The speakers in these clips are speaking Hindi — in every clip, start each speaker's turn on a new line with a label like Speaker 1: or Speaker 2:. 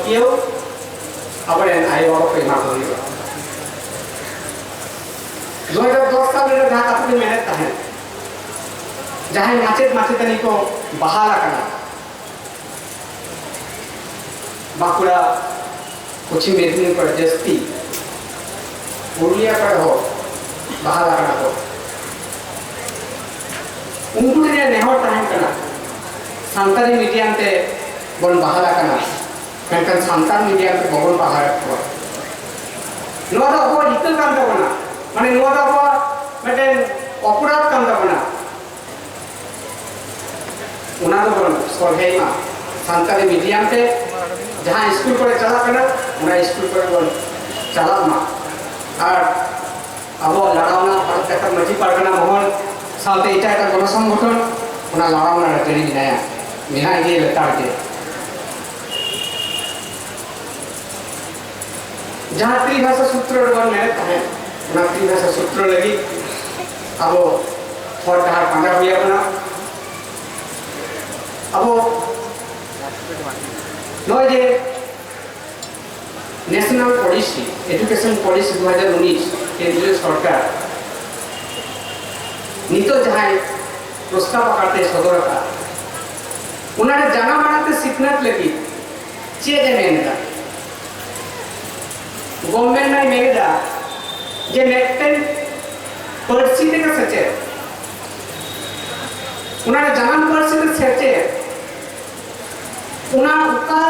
Speaker 1: पतियो अब आयो बाबा को एमा को 2010 साल रे जहाँ कतुक मेहनत तहन जहाँ माचेत माचेतनी को बहाला कना बाकुड़ा कोचिंग मेदिनीपुर जस्ती पुरुलिया पर हो बहाला कना हो उनको ने नेहर तहन कना सांतारी मीडियम ते बन बहाला कना मेनकन सांतार मीडियम ते बगन बहाला को नोदा हो इतल काम तबना माने नोदा हो मेटेन अपराध काम तबना उना तो बन सोलहे मा सांतारी मीडियम ते जहाँ स्कूल पर चला करना उना स्कूल पर बन चला मा और अब लड़ावना भारत का मजी परगना मोहन सालते इटा का गण संगठन उना लड़ावना रचनी मिनाया मिना ये लेतार के जहाँ त्रिभाषा सूत्र बन मेहनत है उना त्रिभाषा सूत्र लगी अब फॉर कहा पंद्रह हुआ बना अब नोजे नेशनल पॉलिसी एजुकेशन पॉलिसी 2019 केंद्रीय सरकार नितो जहाँ प्रस्ताव करते सदर का उन्हें जाना मानाते सीखना लगी चे मेनदा गवर्नमेंट में मेनदा जे नेक्टेन परिस्थिति का सचे उन्हें जाना परिस्थिति सचे उना उका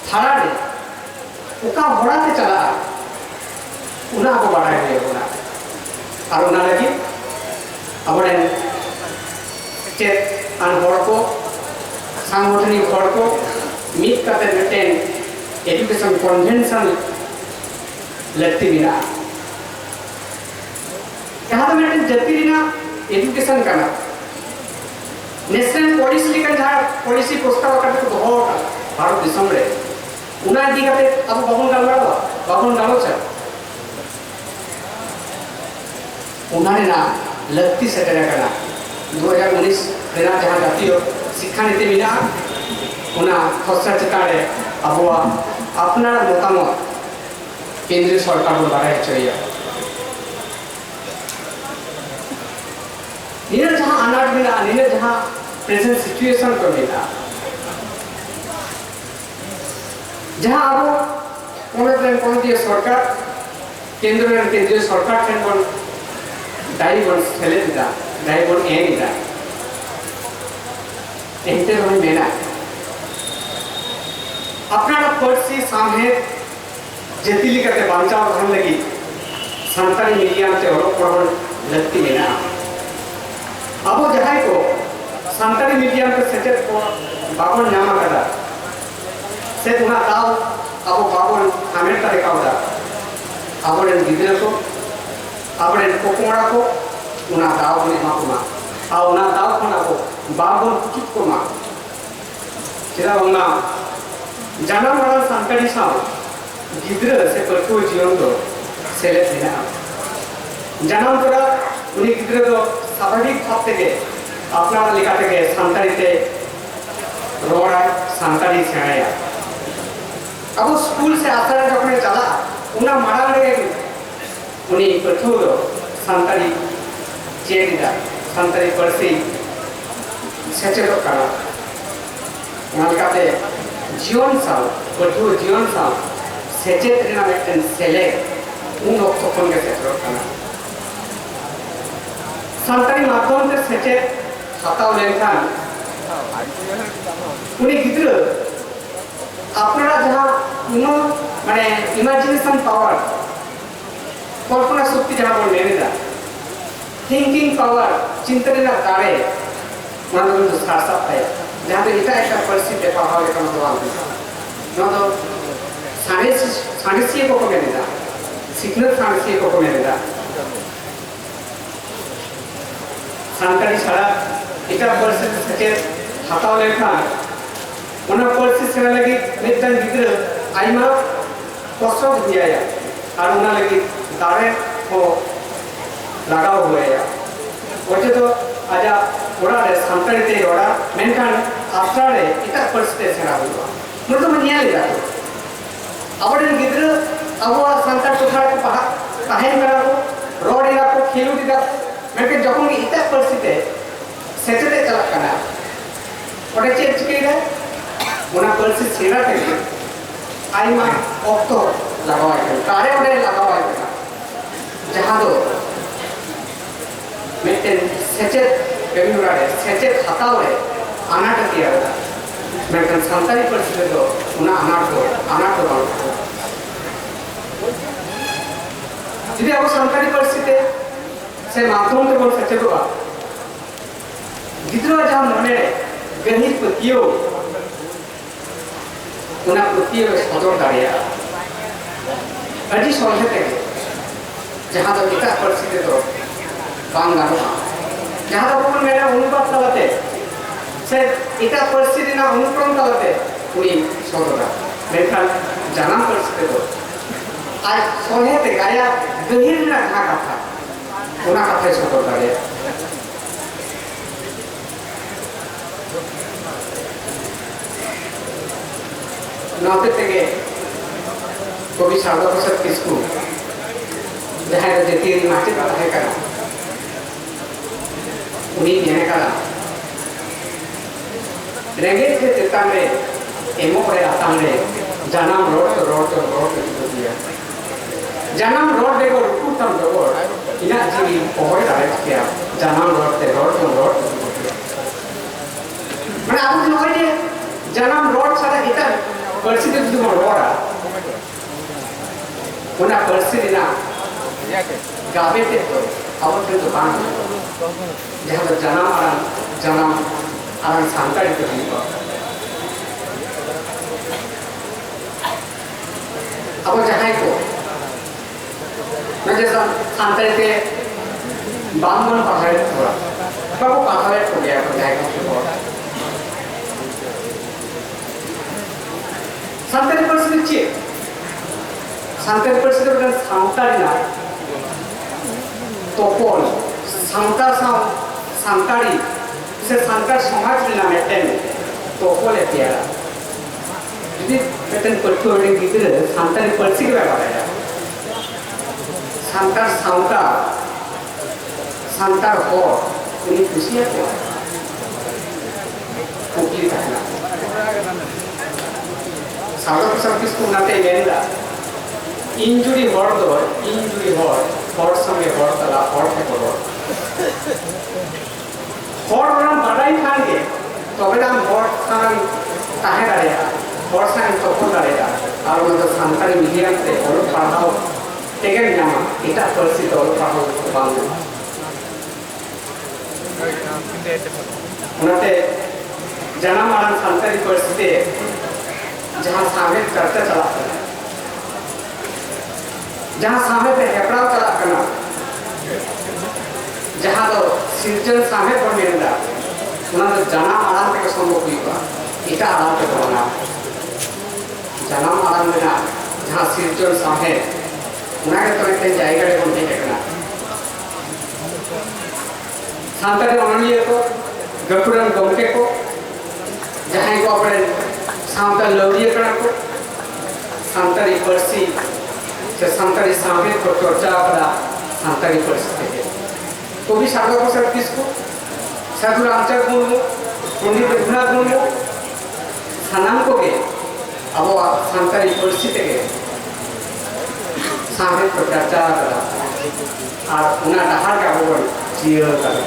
Speaker 1: थारा दे उका बड़ा ते चला उना को बड़ा है उना और उना लगी अबड़े चेत अन हर को सांगठनिक हर को मीट करते मेटेन एजुकेशन कन्वेंशन लगती बिना यहाँ तो मेटेन जति बिना एजुकेशन करना नेशनल पॉलिसी लेकर जहाँ पॉलिसी प्रस्ताव करते तो बहुत भारत दिसम रे उना दी करते अब बाबन डालो चल उन्होंने ना लगती सेटल करना 2019 देना जहाँ जातीय शिक्षा नीति बिना उना खसरा चितारे अब अपना मतामत केंद्रीय सरकार को बढ़ाई चाहिए निर जहाँ अनाट मिला निर जहाँ प्रेजेंट सिचुएशन को मिला जहाँ अब कौन दिए सरकार केंद्र में केंद्रीय सरकार के कौन डाइवर्स खेले दिया डाइवर्स ए दिया इनते तो मेना अपना पॉलिसी सामने जतिली करते बांचाव करने लगी संतानी मीडिया से और प्रबल लगती मेना अब जहाँ को संतानी मीडिया के सेचेत को बाबन नामा करा से तुना दाव अब बाबन हमें तरीका होता अब इन गिद्रे को अब इन कोकुमड़ा को उना दाव ने माकुमा आ उना दाव को ना को बाबन कुछ को मा चिरा उना जाना मरा संतानी साव गिद्रे से परको जीवन दो सेले थिना जाना मरा उन्हीं गिद्रे दो स्वाभाविक भाव के अपना लिखाते के संतानी ते रोड़ा संतानी से आया अब स्कूल से आता है जब मैं चला उन्हें मारा ले उन्हीं कठोर संतानी चेंजा संतानी परसी सचेत करा उन्हें लिखाते जीवन साल कठोर जीवन साल सचेत रहना एक सेले उन लोग तो कौन के सचेत करा संतानी माध्यम से सचेत हताव लेखान उन्हीं गिद्र अपना जहाँ उन्हों माने इमेजिनेशन पावर कल्पना शक्ति जहाँ पर लेने दा थिंकिंग पावर चिंतन ना दारे उन्हें तो कुछ खास है जहाँ पे इतना एक परिस्थिति पावर लेकर मतलब आते हैं तो सानिसी को कमेंट दा सिग्नल सानिसी को कमेंट दा संतानी सारा इतना परिस्थिति सचेत हताव लेखान उन्हें परिस्थिति से लगी नित्य गिद्र आईमा कष्ट दिया या और उन्हें लगी दारे को लगाव हुए या वजह तो आजा थोड़ा रे संतानी ते थोड़ा मेनकान आस्ट्रा रे इतना परिस्थिति से रहा हुआ मतलब मैं नहीं ले जाता पार्सी सेरा तेगे आइमा ऑक्टो लगावाय कन कारे ओडे लगावाय कन जहां दो मेटेन सेचेत कमिउरारे सेचेत हतावरे अनाट तियारा मेटन संतानी पार्सी दो उना अनाट दो जदि अब संतानी पार्सी ते से माध्यम ते बोल सेचेतवा गिद्रा जहां मने गहिर पतियो उना पतियो सदर दारिया अजी सोहे ते जहां तो इता परिस्थिति तो बांग गाना जहां तो अपन मेरा अनुपात तलते से इता परिस्थिति ना अनुक्रम तलते उनी सदर मेखान जानम परिस्थिति तो आज सोहे ते गाया गहिर ना कथा उना कथा सदर दारिया नाते तेगे कवि सारदा प्रसाद किस्कू जहां जतीरी माटी का है करा उन्हीं ने करा रेंगे के चेतन में एमो पर आताम रे जानम रोड तो दिया जानम रोड देखो रुकुतम देखो इना जीवी ओहरे डायरेक्ट किया जानम रोड मैंने आपको नोई दे जानम रोड सारा इतना परिस्थिति जो मरोड़ा उन्हें परिस्थिति ना गावे ते तो आवत के दुकान जहाँ तो जन्म आराम सांताड़ी तो नहीं पाओ अब जहाँ को मैं जैसा सांताड़ी के बामन पहाड़ थोड़ा बाबू पहाड़ हो गया तो जहाँ को सांताड़ी परिस्थिति चे सांताड़ी परिस्थिति बदल सांताड़ी ना तोपोल सांताड़ी से सांताड़ समाज में ना मेटेन तोपोल है त्यारा यदि मेटेन पट्टोरे किधर सांताड़ी परिस्थिति के बारे में सांताड़ हो उन्हीं खुशी है क्या कुकी कहना सागर प्रसाद किसको नाते लेंदा इंजुरी हॉर्ड समय हॉर्ड तला हॉर्ड है करो हॉर्ड नाम बढ़ाई खाएंगे तो अगर हम हॉर्ड खान ताहे डालेगा हॉर्ड खान तो कौन डालेगा और वो तो संतानी मीडियम से और पढ़ाओ तेरे नियम इतना परिस्थिति और पढ़ाओ बांधो उन्हें जन्म आराम संतानी परिस्थिति जहाँ सामने चर्चा चला करना जहाँ सामने पे हेपड़ाव चला करना जहाँ तो सिर्जन सामने पर मिलता उन्हें तो जन्म आराम पे संभव हुई बा इटा आराम पे करना जन्म आराम में ना जहाँ सिर्जन सामने उन्हें तो इतने जायगा ले बनते करना सांताड़ी अनलिए को गपुरन गमके को जहाँ को अपने सांताड़ी लौरिये करना को सांताड़ी पर्सी से सांताड़ी सामने को चर्चा करा सांताड़ी परिस्थिति है तो भी सागर प्रसाद किसको साधु रामचंद्र मुर्मू पंडित रघुनाथ मुर्मू सानाम को के अब सांताड़ी परिस्थिति के सामने को चर्चा करा और उन्हें डहार का वो जीवन करा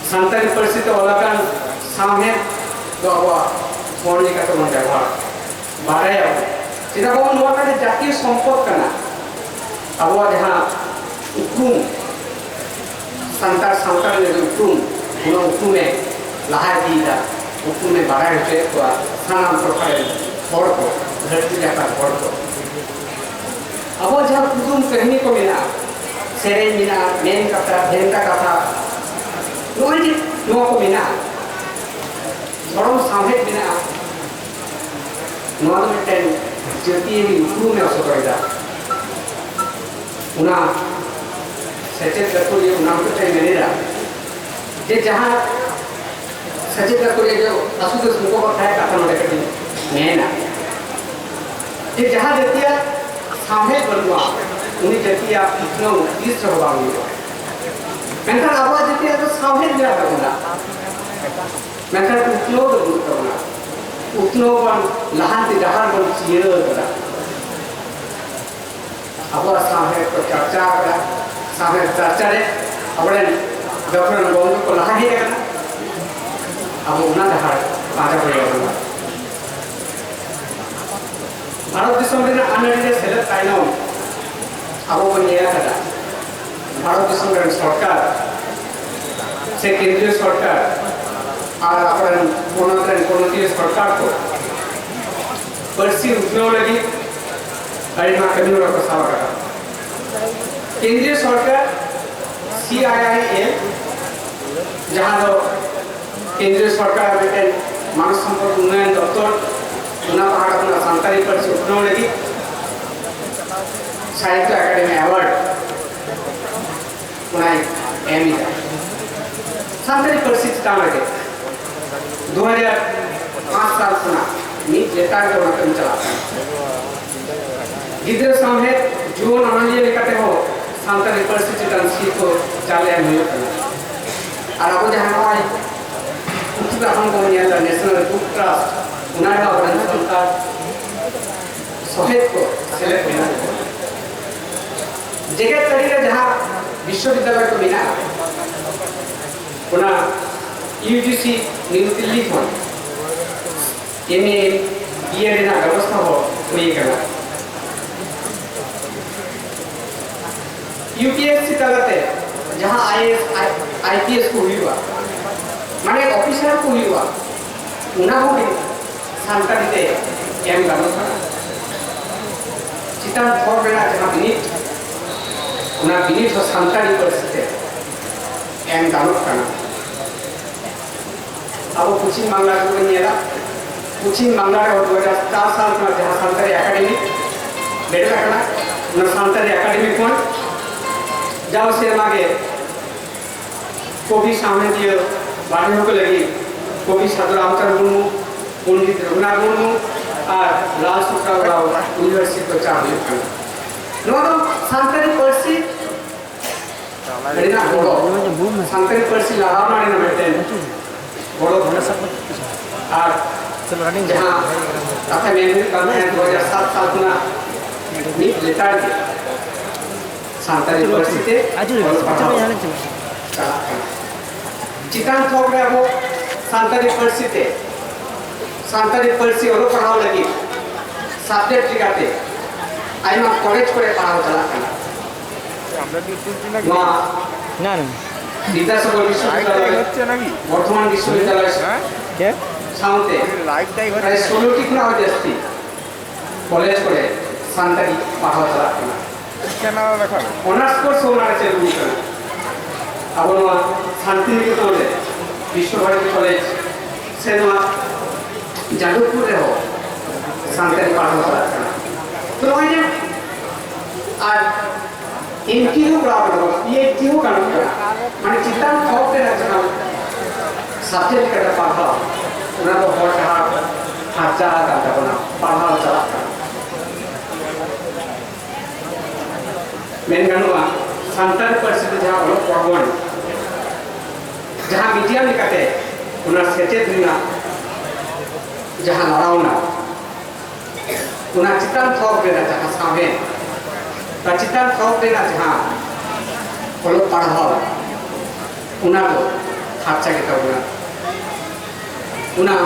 Speaker 1: सांताड़ी परिस्थिति वाला का सामने तो अब फोन का तो मन जाएगा बारे अब जितना को मन वाला है जातीय संपद करना अब वो जहाँ उकुम सांताड़ ने जो उकुम में लहाय दी था उकुम में बारे होते तो सानाम प्रकार फोड़ को धरती जाता फोड़ को अब वो जहाँ कुदुम कहनी को मिला सेरें मिला मेन कथा भेंटा कथा नोई नो को मिला धर्म सामने बिना नॉर्थ में टेन ज्योति भी उठू में असर करेगा उना सचेत करतो ये उना को टेन नहीं रहा ये जहाँ सचेत करतो ये जो असुद सुनको पर है कथा में देखते नहीं ना ये जहाँ देतिया सामने बनवा उन्हीं देतिया इतना इस जगह हुआ मैंने आवाज देतिया तो सामने मिला करना मैं कहता हूँ क्लोज करना utnoban lahanti dahar bon cier kada abo samhe ko charcha kada samhe charcha re apne dokter gong ko lahan he kada abo una dahar paja ko yona bharat disam re anari sele taino abo ko niya kada bharat disam re sarkar se kendriya sarkar আর আপনার কোনটির সরকার को पर्सी उठने लगी अरे ना कभी और प्रस्ताव करा केंद्रीय सरकार CIIL जहाँ तो केंद्रीय सरकार में मानव संपद उन्नयन दफ्तर उन्ना पहाड़ अपना सांतारी पर्सी उठने लगी साहित्य अकादमी अवार्ड उन्हें एमी सांतारी पर्सी चिता लगे 2005 साल सुना नीट लेता है तो कम चला गिद्र सामने जीवन आनंद लेकर हो सांताली परिस्थिति तंसी को चाले मिल और अब जहाँ आए उत्तर हम को निया नेशनल बुक ट्रस्ट उन्हें और सरकार सोहेद को सेलेक्ट करना जगह तरीके जहाँ विश्वविद्यालय को मिला उन्हें UGC न्यू दिल्ली को MA BA ना व्यवस्था हो कोई करना UPSC तलते जहाँ IAS IPS को हुआ माने ऑफिसर को हुआ उन्हें हो भी सांताली ते एम व्यवस्था चितान थोड़ बेला जहाँ बिनीत उन्हें बिनीत हो सांताली परिस्थिति एम व्यवस्था अब पश्चिम बांग्ला को निया पश्चिम बांग्ला रे 2004 साल में जहाँ सांताली एकेडमी बेटा करना न सांताली एकेडमी कौन जाओ से मागे कोभी सामने दियो बाढ़ को लगी कोभी साधु रामचंद्र मुर्मू पंडित रघुनाथ मुर्मू और लाल सुखराव यूनिवर्सिटी को चालू करना नो तो सांताली पर्सी लेना बोलो सांताली पर्सी लगा मारे न बैठे बोलो और जहाँ कथा में करना है 2007 साल पुना नीट लेता है सांताली परिस्थिति चितान थोक रहे वो सांताली परिस्थिति और पढ़ाओ लगी सब्जेक्ट लिखाते आई माँ कॉलेज को पढ़ाओ चला करना वहाँ विद्यासागर विश्वविद्यालय बर्धमान विश्वविद्यालय क्या साउंडे प्राय 16 टी ना हो जाती कॉलेज को सांताली पढ़ाओ चला क्या नाम रखा ऑनर्स कोर्स होना चाहिए उनका अब वो शांतिनिकेतन ले विश्वभारती कॉलेज से ना जादवपुर रे हो सांताली पढ़ाओ चला तो वहीं आज इनकी प्रॉब्लम ये क्यों करना माने चिंतन थोक देना चाहिए सब्जेक्ट का पढ़ा उन्हें तो बहुत हाथ चला करता बना पढ़ा चला मैंने कहा सांताली परिस्थिति जहाँ वालों पढ़वान जहाँ मीडिया निकलते उन्हें सचेत होना जहाँ लड़ाऊना उन्हें चिंतन थोक देना जहाँ सामने चितान थोक देना जहाँ वालों पढ़ाओ उन्हें तो खर्चा के तब उन्हें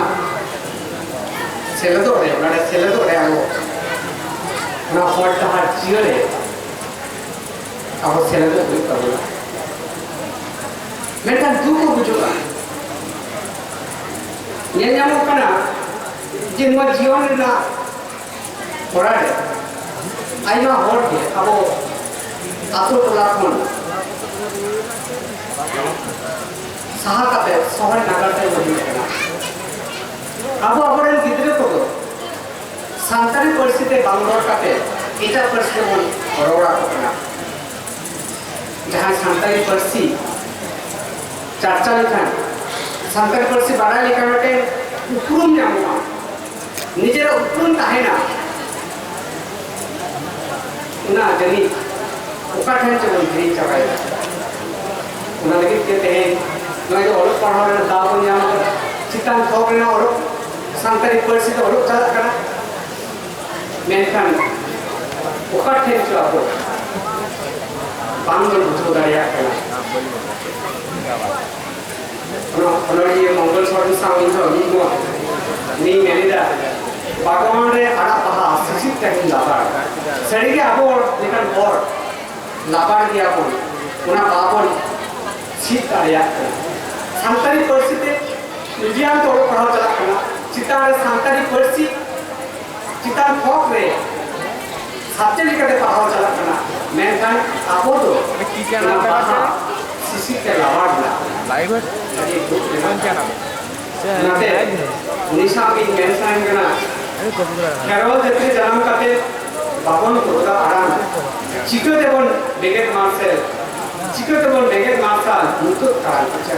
Speaker 1: सेलेदो रहे वो उन्हें हॉट हार चियर है अब सेलेदो कोई करो मैं तो दुख को बुझूंगा ये जानो करना जिनमें जीवन ना पड़ा है आइमा हॉट है अब आतो टोला कौन सहाकाते सोहर नागरते वही करना अब अपने किधर को तो सांताली परिस्थिति बांग्लोर काते इटा परिस्थिति बोल रोड़ा करना जहाँ सांताली परिस्थिति चर्चा लिखा सांताली परिस्थिति बड़ा लिखा बेटे उपरुम जाऊँगा निजेरा उपरुम ताहे ना उन्हें जनी उकाठन चलन धीरे चलाएगा उन्हें लगे कहते हैं मैं जो औरत पढ़ा रहे दाव को यहाँ चितान थोक रहे ना औरत सानतारी पार्सी तो ओलोक चला कना मेनखान ओका ठेन चो आबो बांगल बुझो दाड़िया कना ये मंगल सॉरी साउंड तो नी मेनिदा बागवान रे आड़ा पहा सिसित तहन लाबार सड़ी के आबो लेकिन और लाबार दिया को उना बाबन सीट दाड़िया सानतारी पार्सी ते मीडियम तो पढ़ाओ चला कना चितारे सानतारी पार्सी चितार फॉक रे साथे लिखते पढ़ाओ चला कना मेनखान आबो तो सिसित के लाबार ला
Speaker 2: लाइव है क्या नाम
Speaker 1: नाते निशा की मेंशन करना कैरोल जत्रे जन्म करते बाबन कोदा आराम चिको देवन बेगेट मार्सेल चिको देवन बेगेट मार्साल मुतुत काल अच्छा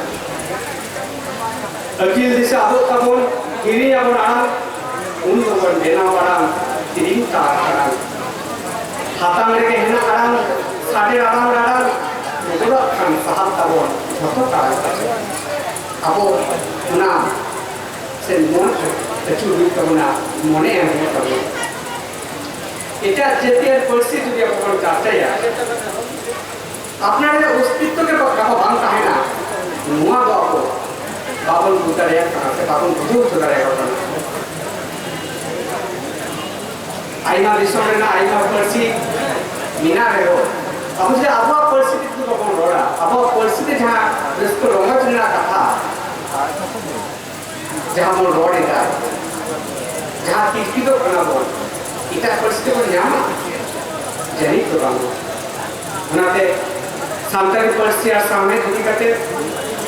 Speaker 1: अकील दिशा आबो तबन हिरी आबन आराम उन तबन बेना आराम तिरिंग ता आराम हाथा मेरे के हेना आराम साडे आराम मुतुत कान साहब तबन छोटो काल आबो ना से मन चुरी तबना मने एम तबना এটা যেতিয়ার পরিস্থিতি যদি আপনার চাচাইয়া আপনার অস্তিত্বকে কাহো বাং তাহে না নোয়া দাও বাবন বুতারে কাছে বাবন বুঝু চুদারে কথা আইনা দিশরে না আইনা পরিস্থিতি মিনা রেও अब जे अब परिस्थिति तो कौन हो रहा अब परिस्थिति जहाँ जिसको रोमा चुना कथा जहाँ वो रोड इधर जहाँ किसकी तो बना बोल इतना परिस्थिति को न्यामा जनी तो बांगो उन्हें सामने परिस्थिति और सामने दुनिया करते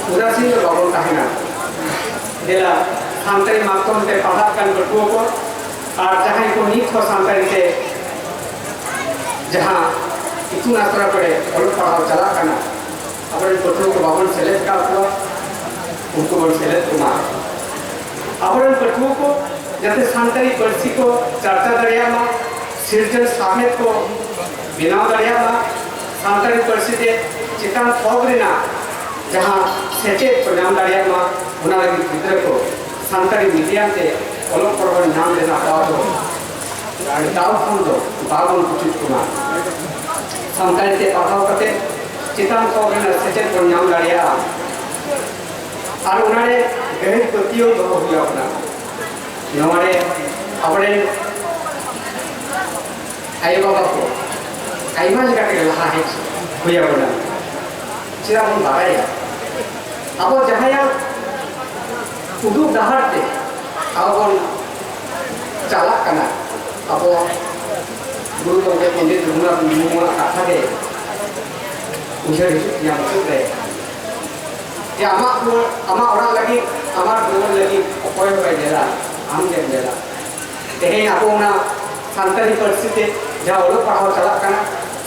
Speaker 1: पूरा सी जो बाबू का है ना देला सामने मात्रों में पढ़ा कर बटुओं को और जहाँ इनको नीच को सामने से जहाँ इतना तरह पड़े और पढ़ाओ चला करना अपने बच्चों को बाबन सेलेक्ट का हुआ उनको बन सेलेक्ट कुमार अपने बच्चों को जैसे सांतरी पर्ची को चर्चा दरिया में सिर्जन सामेत को बिना दरिया में सांतरी पर्ची दे चितान फोगरिना जहाँ सेचेत प्रणाम दरिया में उन्हें लगी विद्र को सांतरी मीडिया से अलग प्रवर नाम लेना पाओ दाव फोन दो बाबन कुछ कुमार सांतरी से पढ़ाओ करते चितान फोगरिना सेचेत प्रणाम दरिया और उन्हें गहन प्रतियों दो हुआ अपना नवारे अपने आई बाबा को आई माल का के लहा है हुआ बना चिरा बन बाया अब जहाँ या उदू दहाड़ते अब चालक करना अब गुरु तो के पंडित रघुनाथ मुर्मू कथा के उसे yang sudah ya amak orang lagi amar dua lagi apa yang berjalan हम जब जला तेरे आपको ना सांतरी परिस्थिति जहाँ वो लोग पढ़ाओ चला करना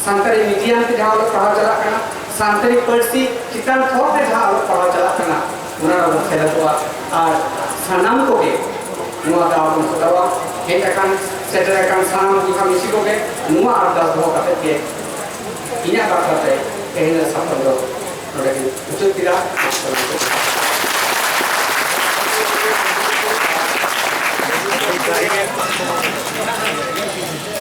Speaker 1: सांतरी मीडिया के जहाँ लोग पढ़ाओ चला करना सांतरी परिस्थिति चितान थोक के जहाँ लोग पढ़ाओ चला करना उन्हें लोग खेला हुआ और सनाम को के नुआ दाव को दावा हे तकन सेटर तकन सनाम की हम इसी को के नुआ और 10 दो करते के इन्हें बात करते कहीं ना सब लोग लेकिन उचित किया Thank you.